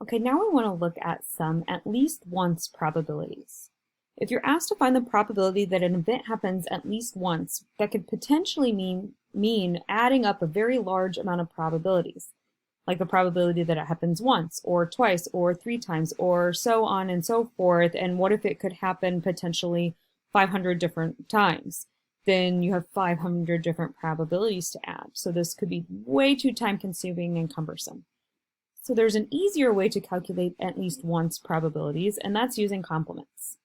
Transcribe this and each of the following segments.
Okay, now we want to look at some at least once probabilities. If you're asked to find the probability that an event happens at least once, that could potentially mean adding up a very large amount of probabilities, like the probability that it happens once or twice or 3 times or so on and so forth. And what if it could happen potentially 500 different times? Then you have 500 different probabilities to add. So this could be way too time consuming and cumbersome. So there's an easier way to calculate at least once probabilities, and that's using complements.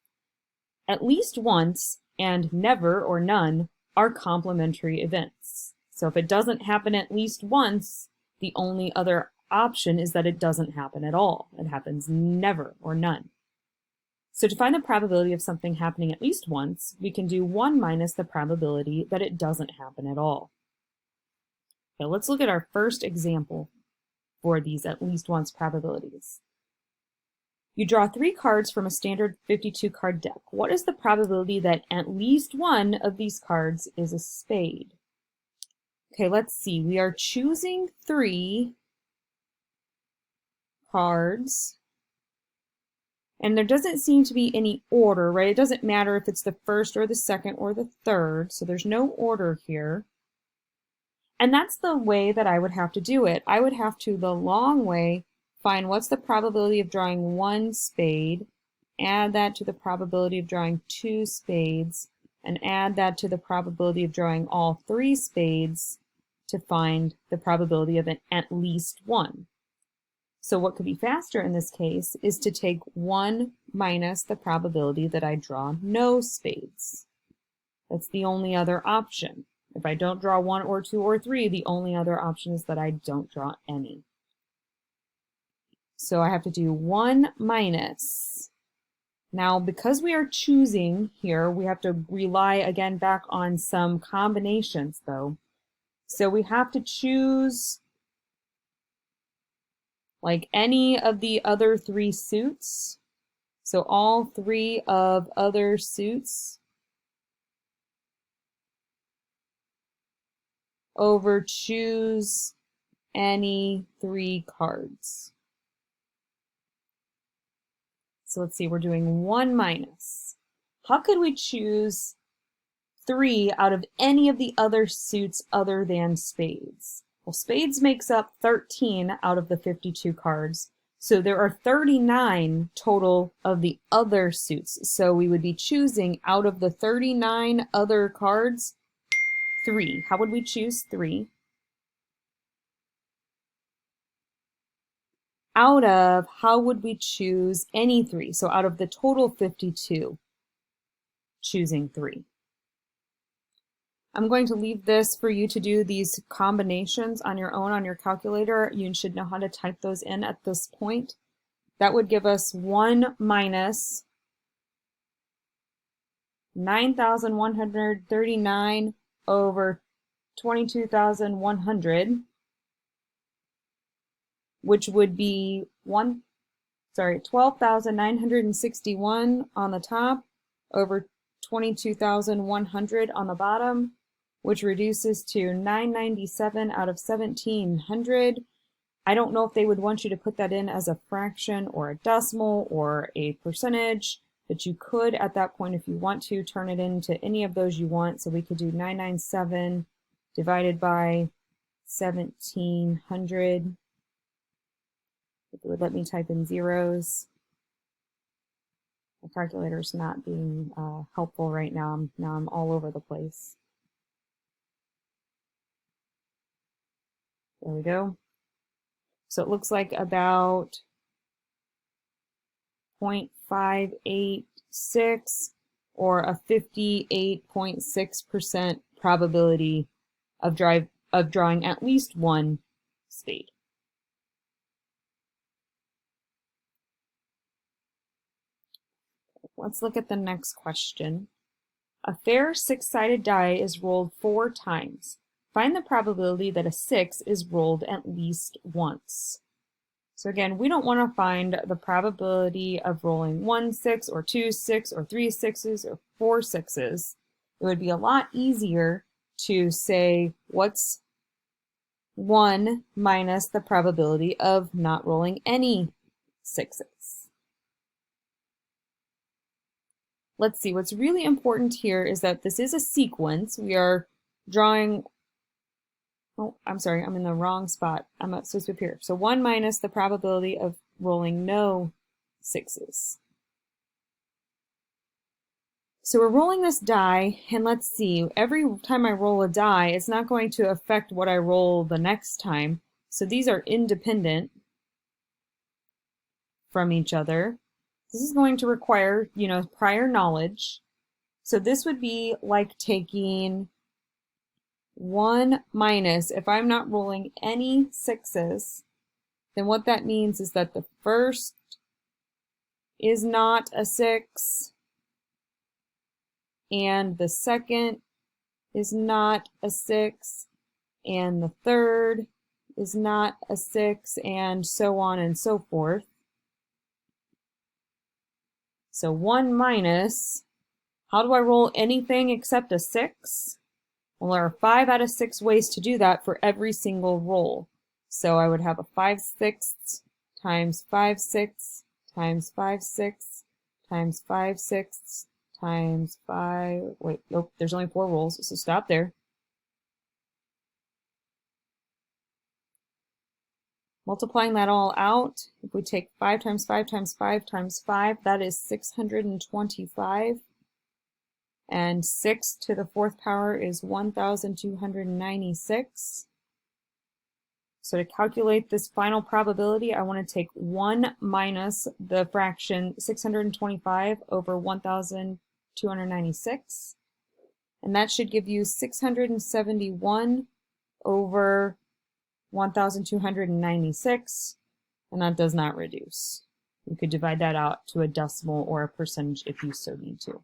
At least once and never or none are complementary events. So if it doesn't happen at least once, the only other option is that it doesn't happen at all. It happens never or none. So to find the probability of something happening at least once, we can do 1 minus the probability that it doesn't happen at all. Okay, let's look at our first example for these at least once probabilities. You draw 3 cards from a standard 52 card deck. What is the probability that at least one of these cards is a spade? Okay, let's see. We are choosing 3 cards, and there doesn't seem to be any order, right? It doesn't matter if it's the first or the second or the third, so there's no order here. And that's the way that I would have to do it. I would have to, the long way, find what's the probability of drawing 1 spade, add that to the probability of drawing 2 spades, and add that to the probability of drawing all 3 spades to find the probability of at least 1. So what could be faster in this case is to take 1 minus the probability that I draw no spades. That's the only other option. If I don't draw 1 or 2 or 3, the only other option is that I don't draw any. So I have to do 1 minus. Now, because we are choosing here, we have to rely again back on some combinations though. So we have to choose like any of the other 3 suits. So all 3 of other suits over choose any 3 cards. So let's see, we're doing 1 minus. How could we choose 3 out of any of the other suits other than spades? Well, spades makes up 13 out of the 52 cards. So there are 39 total of the other suits. So we would be choosing out of the 39 other cards, 3. How would we choose 3? Out of, how would we choose any 3? So out of the total 52, choosing 3. I'm going to leave this for you to do these combinations on your own on your calculator. You should know how to type those in at this point. That would give us 1 minus 9,139 over 22,100, which would be 12,961 on the top over 22,100 on the bottom, which reduces to 997 out of 1,700. I don't know if they would want you to put that in as a fraction or a decimal or a percentage, but you could at that point, if you want to, turn it into any of those you want. So we could do 997 divided by 1,700. It would let me type in zeros. My calculator's not being helpful right now. Now I'm all over the place. There we go. So it looks like about 0.586 or a 58.6% probability of drawing at least 1 spade. Let's look at the next question. A fair 6-sided die is rolled 4 times. Find the probability that a 6 is rolled at least once. So again, we don't want to find the probability of rolling 1 6 or 2 6 or 3 6s or 4 6s. It would be a lot easier to say what's 1 minus the probability of not rolling any sixes. Let's see, what's really important here is that this is a sequence. We are drawing, oh, I'm sorry, I'm in the wrong spot. I'm supposed to be up here. So 1 minus the probability of rolling no sixes. So we're rolling this die, and let's see, every time I roll a die, it's not going to affect what I roll the next time. So these are independent from each other. This is going to require, prior knowledge. So this would be like taking 1 minus, if I'm not rolling any sixes, then what that means is that the first is not a 6, and the second is not a 6, and the third is not a 6, and so on and so forth. So 1 minus, how do I roll anything except a 6? Well, there are 5 out of 6 ways to do that for every single roll. So I would have a 5/6 times 5/6 times 5/6 times 5/6 times 5, wait, nope, there's only 4 rolls, so stop there. Multiplying that all out, if we take 5 times 5 times 5 times 5, that is 625. And 6 to the 4th power is 1,296. So to calculate this final probability, I want to take 1 minus the fraction 625 over 1,296. And that should give you 671 over 1,296, and that does not reduce. You could divide that out to a decimal or a percentage if you so need to.